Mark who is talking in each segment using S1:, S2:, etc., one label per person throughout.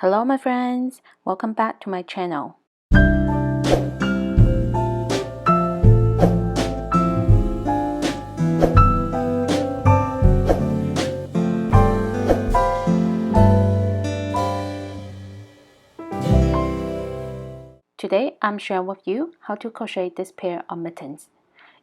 S1: Hello my friends, welcome back to my channel. Today I'm sharing with you how to crochet this pair of mittens.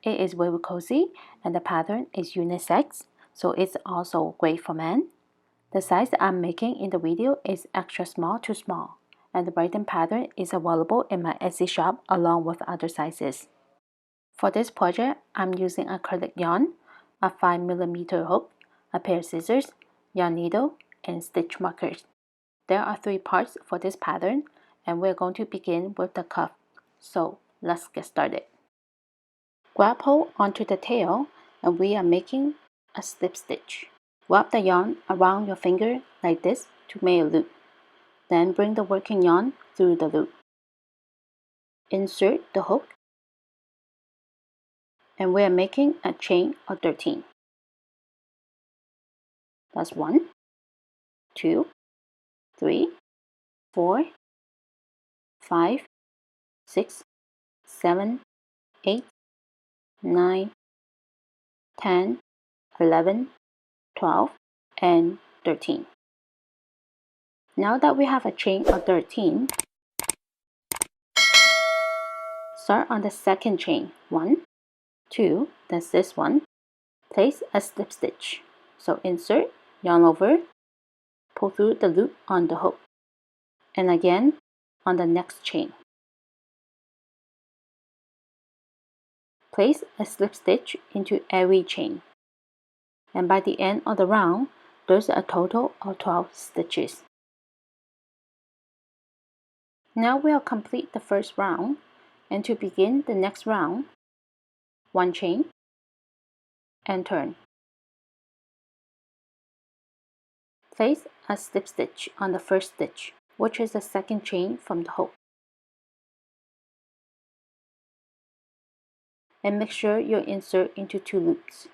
S1: It is very cozy and the pattern is unisex, so it's also great for men. The size I'm making in the video is extra small to small, and the writing pattern is available in my Etsy shop along with other sizes. For this project, I'm using acrylic yarn, a 5mm hook, a pair of scissors, yarn needle, and stitch markers. There are 3 parts for this pattern, and we're going to begin with the cuff. So let's get started. Grab hold onto the tail, and we are making a slip stitch. Wrap the yarn around your finger like this to make a loop. Then bring the working yarn through the loop. Insert the hook, and we are making a chain of 13. That's 1, 2, 3, 4, 5, 6, 7, 8, 9, 10, 11, 12, and 13. Now that we have a chain of 13, start on the second chain. 1, 2, that's this one. Place a slip stitch. So insert, yarn over, pull through the loop on the hook, and again on the next chain. Place a slip stitch into every chain, and by the end of the round, there's a total of 12 stitches. Now we'll complete the first round, and to begin the next round, 1 chain and turn. Place a slip stitch on the first stitch, which is the second chain from the hook. And make sure you insert into 2 loops.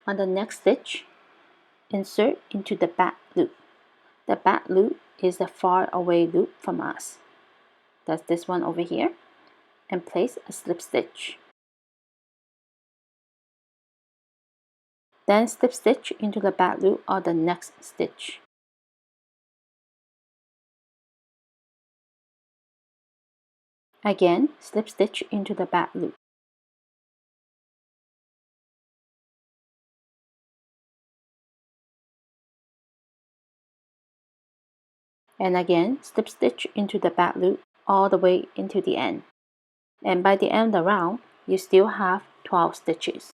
S1: On the next stitch, insert into the back loop. The back loop is the far away loop from us. That's this one over here. And place a slip stitch. Then slip stitch into the back loop of the next stitch. Again, slip stitch into the back loop. And again, slip stitch into the back loop all the way into the end. And by the end of the round, you still have 12 stitches.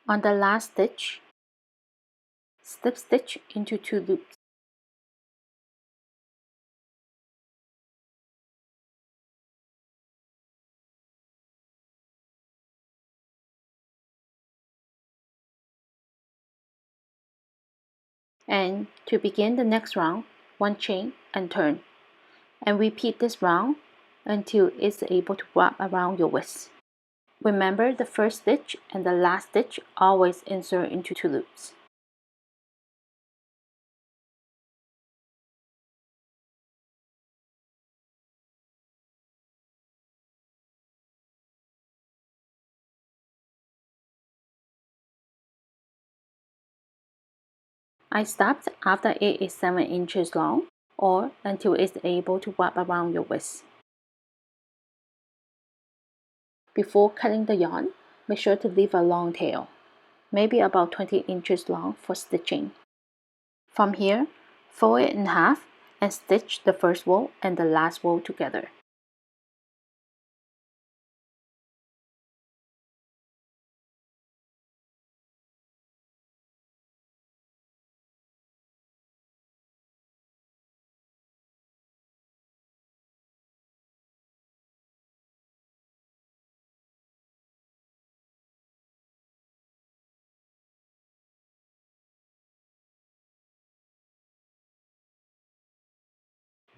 S1: On the last stitch, slip stitch into 2 loops. And to begin the next round, 1 chain and turn. And repeat this round until it's able to wrap around your wrist. Remember, the first stitch and the last stitch always insert into 2 loops. I stopped after it is 7 inches long, or until it's able to wrap around your wrist. Before cutting the yarn, make sure to leave a long tail, maybe about 20 inches long for stitching. From here, fold it in half and stitch the first row and the last row together.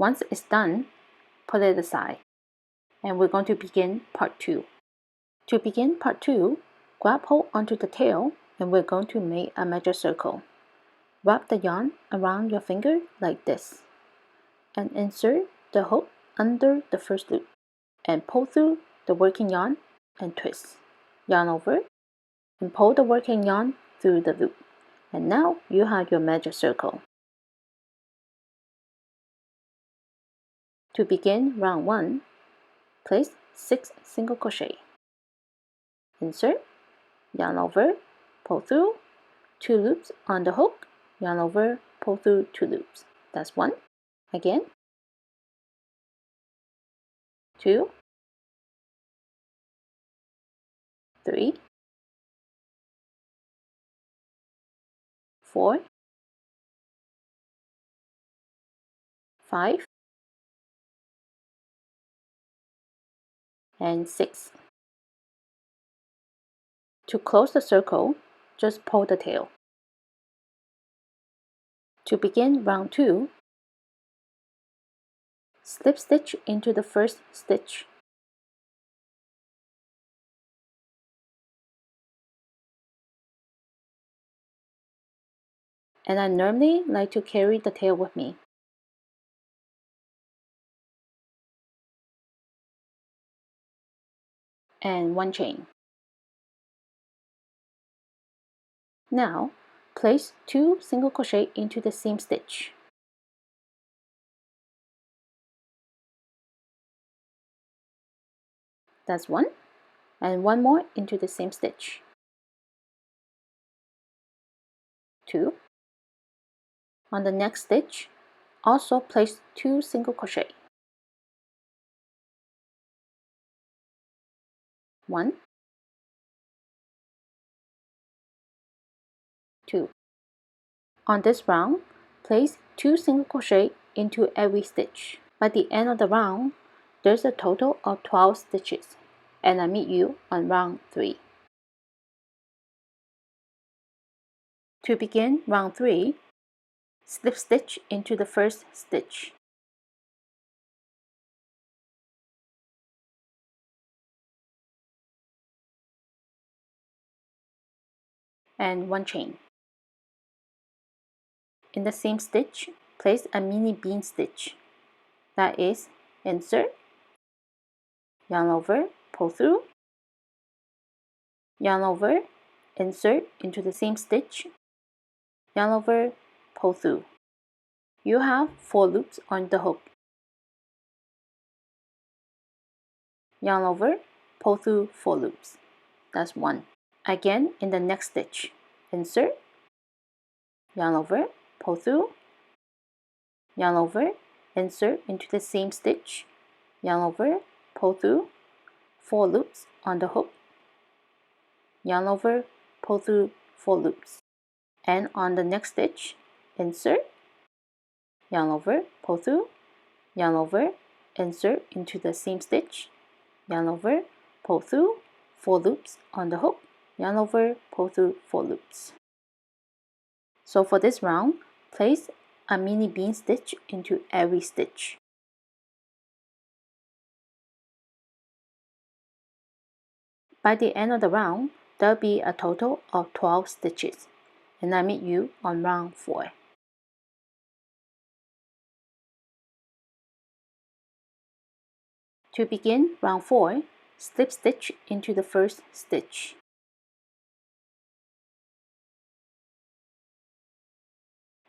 S1: Once it's done, put it aside. And we're going to begin part 2. To begin part 2, grab hold onto the tail and we're going to make a major circle. Wrap the yarn around your finger like this and insert the hook under the first loop and pull through the working yarn and twist. Yarn over and pull the working yarn through the loop. And now you have your major circle. To begin round 1, place 6 single crochet. Insert, yarn over, pull through, 2 loops on the hook, yarn over, pull through 2 loops. That's 1. Again, 2, 3, 4, 5, and 6. To close the circle, just pull the tail. To begin round 2, slip stitch into the first stitch. And I normally like to carry the tail with me. And 1 chain. Now, place 2 single crochet into the seam stitch. That's 1, and 1 more into the same stitch. 2. On the next stitch, also place 2 single crochet. 1, 2. On this round, place 2 single crochet into every stitch. By the end of the round, there's a total of 12 stitches, and I meet you on round 3. To begin round 3, slip stitch into the first stitch. And 1 chain. In the same stitch, place a mini bean stitch. That is, insert, yarn over, pull through, yarn over, insert into the same stitch, yarn over, pull through. You have 4 loops on the hook. Yarn over, pull through 4 loops. That's 1. Again, in the next stitch, insert, yarn over, pull through, yarn over, insert into the same stitch, yarn over, pull through, 4 loops on the hook, yarn over, pull through 4 loops. And on the next stitch, insert, yarn over, pull through, yarn over, insert into the same stitch, yarn over, pull through, 4 loops on the hook, yarn over, pull through 4 loops. So for this round, place a mini bean stitch into every stitch. By the end of the round, there'll be a total of 12 stitches, and I meet you on round 4. To begin round 4, slip stitch into the first stitch.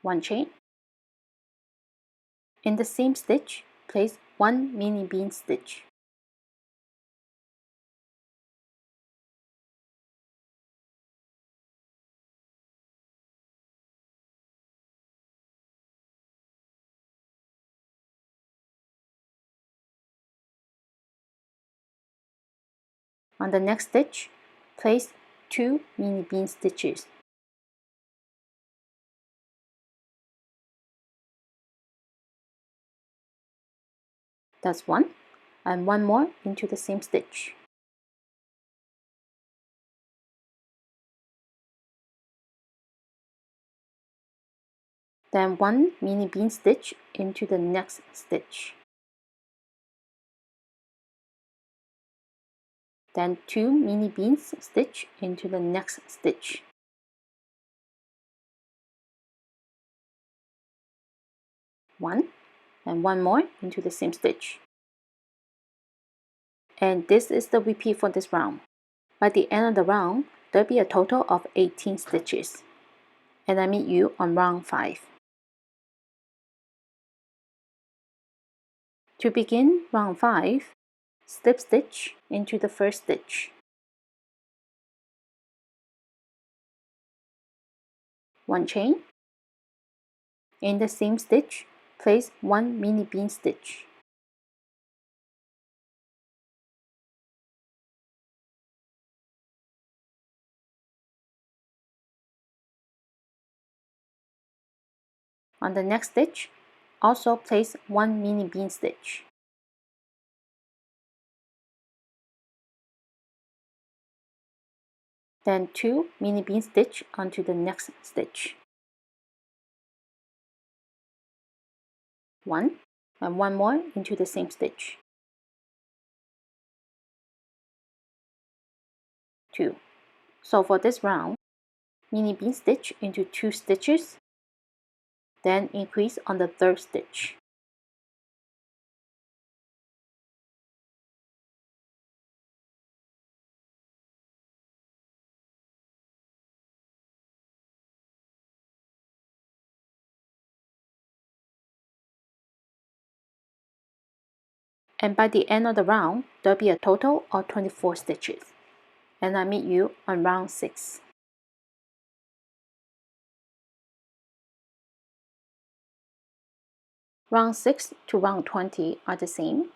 S1: One chain. In the same stitch, place 1 mini bean stitch. On the next stitch, place 2 mini bean stitches. That's 1, and 1 more into the same stitch. Then 1 mini bean stitch into the next stitch. Then 2 mini beans stitch into the next stitch. One and one more into the same stitch. And this is the repeat for this round. By the end of the round, there'll be a total of 18 stitches. And I meet you on round 5. To begin round 5, slip stitch into the first stitch. 1 chain. In the same stitch, place 1 mini bean stitch. On the next stitch, also place 1 mini bean stitch. Then 2 mini bean stitch onto the next stitch. 1 and 1 more into the same stitch. 2. So for this round, mini bean stitch into 2 stitches, then increase on the third stitch. And by the end of the round, there'll be a total of 24 stitches. And I meet you on round 6. Round 6 to round 20 are the same.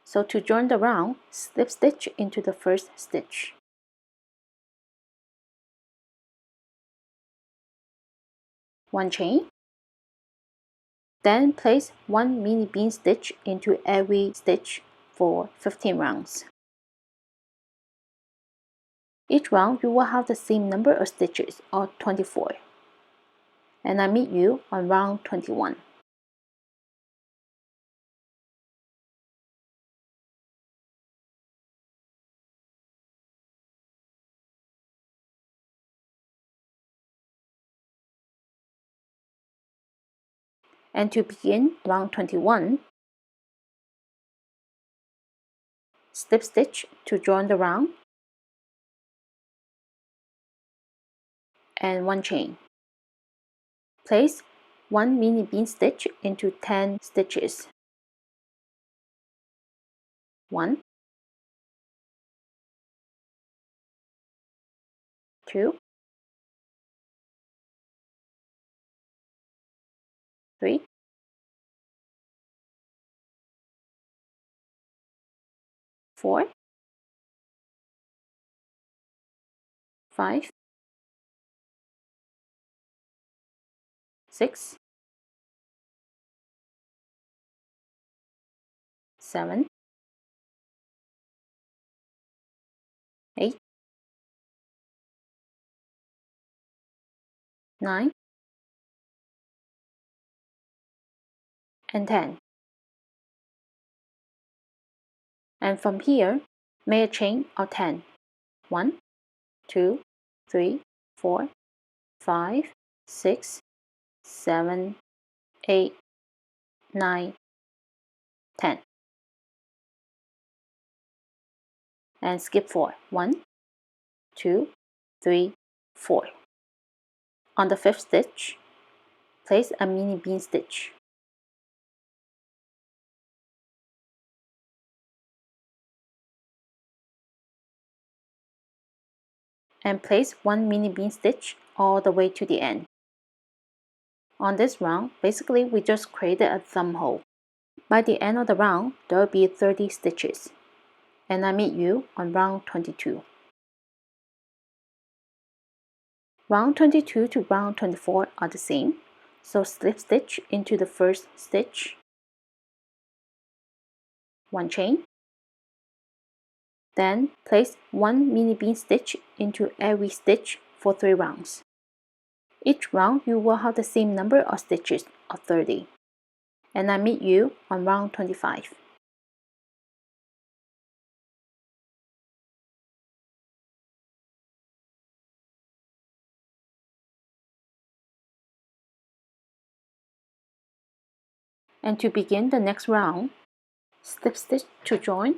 S1: So to join the round, slip stitch into the first stitch. 1 chain. Then place 1 mini bean stitch into every stitch for 15 rounds. Each round you will have the same number of stitches, or 24. And I meet you on round 21. And to begin round 21, slip stitch to join the round, and 1 chain. Place 1 mini bean stitch into 10 stitches. 1, 2, 3, 4, 5, 6, 7, 8, 9, and 10. And from here, make a chain of 10. 1, 2, 3, 4, 5, 6, 7, 8, 9, 10. And skip 4. 1, 2, 3, 4. On the 5th stitch, place a mini bean stitch. And place 1 mini bean stitch all the way to the end. On this round, basically we just created a thumb hole. By the end of the round, there will be 30 stitches. And I meet you on round 22. Round 22 to round 24 are the same, so slip stitch into the first stitch, 1 chain, then place 1 mini bean stitch into every stitch for 3 rounds. Each round you will have the same number of stitches of 30. And I meet you on round 25. And to begin the next round, slip stitch to join,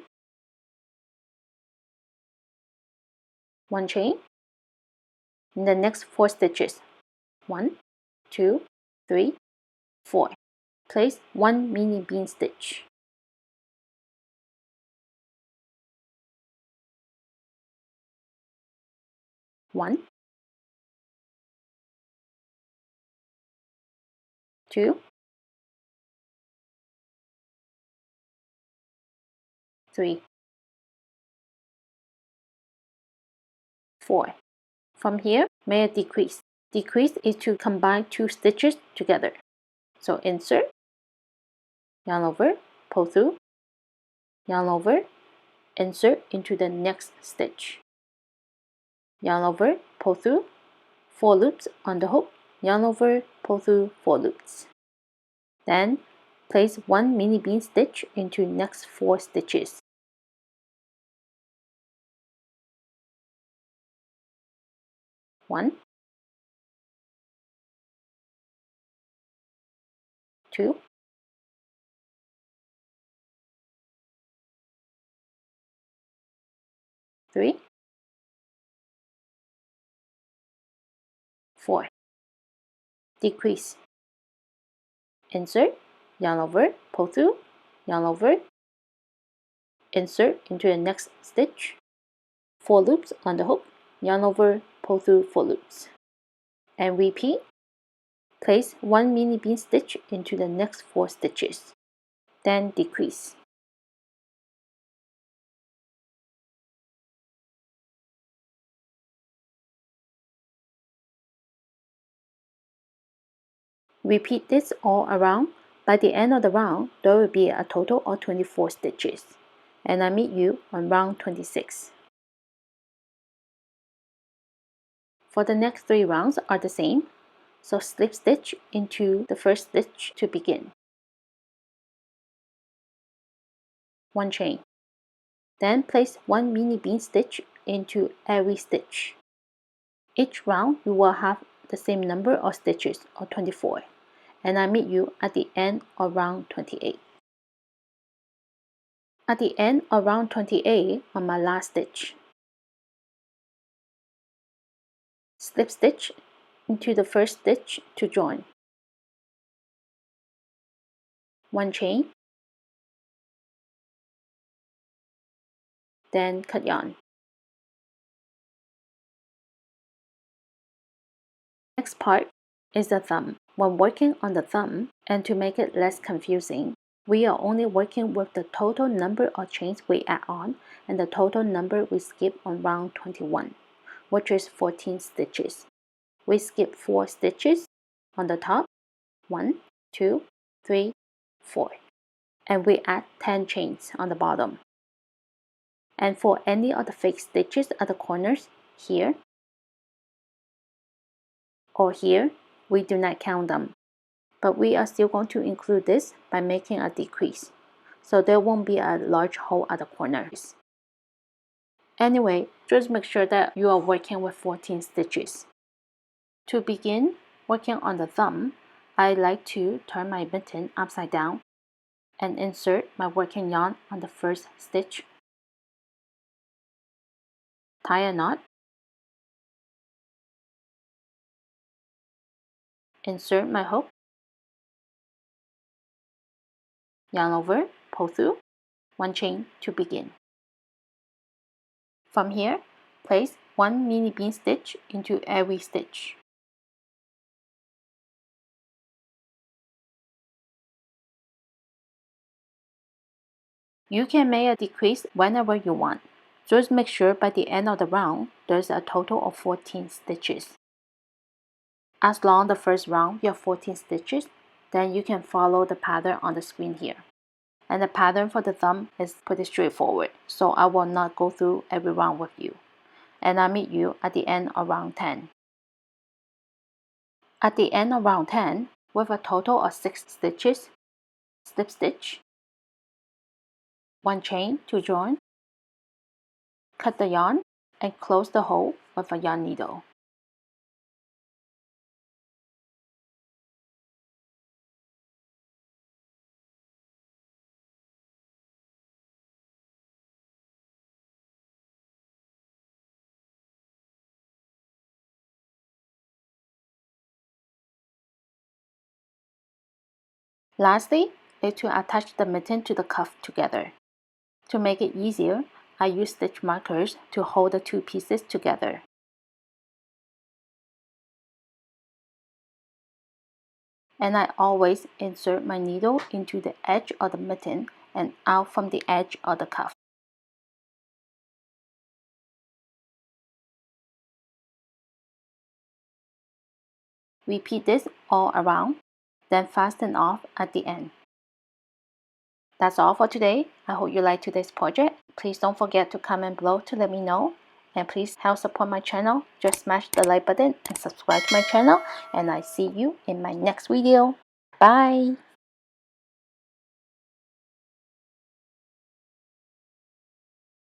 S1: 1 chain, in the next 4 stitches, 1, 2, 3, 4. Place 1 mini bean stitch. 1, 2, 3, 4. From here, make a decrease. Decrease is to combine 2 stitches together. So insert, yarn over, pull through, yarn over, insert into the next stitch. Yarn over, pull through, 4 loops on the hook, yarn over, pull through 4 loops. Then place 1 mini bean stitch into next 4 stitches. 1, 2, 3, 4. Decrease. Insert, yarn over, pull through, yarn over, insert into the next stitch, 4 loops on the hook, yarn over, pull through 4 loops. And repeat. Place 1 mini bean stitch into the next 4 stitches. Then decrease. Repeat this all around. By the end of the round, there will be a total of 24 stitches. And I meet you on round 26. For the next 3 rounds are the same, so slip stitch into the first stitch to begin. 1 chain. Then place 1 mini bean stitch into every stitch. Each round you will have the same number of stitches, or 24, and I meet you at the end of round 28. At the end of round 28 on my last stitch, slip stitch into the first stitch to join. 1 chain, then cut yarn. Next part is the thumb. When working on the thumb, and to make it less confusing, we are only working with the total number of chains we add on and the total number we skip on round 21, which is 14 stitches. We skip 4 stitches on the top, 1, 2, 3, 4, and we add 10 chains on the bottom. And for any of the fake stitches at the corners, here or here, we do not count them. But we are still going to include this by making a decrease, so there won't be a large hole at the corners. Anyway, just make sure that you are working with 14 stitches. To begin working on the thumb, I like to turn my mitten upside down and insert my working yarn on the first stitch. Tie a knot. Insert my hook. Yarn over, pull through, 1 chain to begin. From here, place 1 mini bean stitch into every stitch. You can make a decrease whenever you want. Just make sure by the end of the round, there's a total of 14 stitches. As long as the first round you have 14 stitches, then you can follow the pattern on the screen here. And the pattern for the thumb is pretty straightforward, so I will not go through every round with you. And I'll meet you at the end of round 10. At the end of round 10, with a total of 6 stitches, slip stitch, 1 chain to join, cut the yarn, and close the hole with a yarn needle. Lastly is to attach the mitten to the cuff together. To make it easier, I use stitch markers to hold the two pieces together. And I always insert my needle into the edge of the mitten and out from the edge of the cuff. Repeat this all around, then fasten off at the end. That's all for today. I hope you liked today's project. Please don't forget to comment below to let me know. And please help support my channel. Just smash the like button and subscribe to my channel. And I see you in my next video. Bye!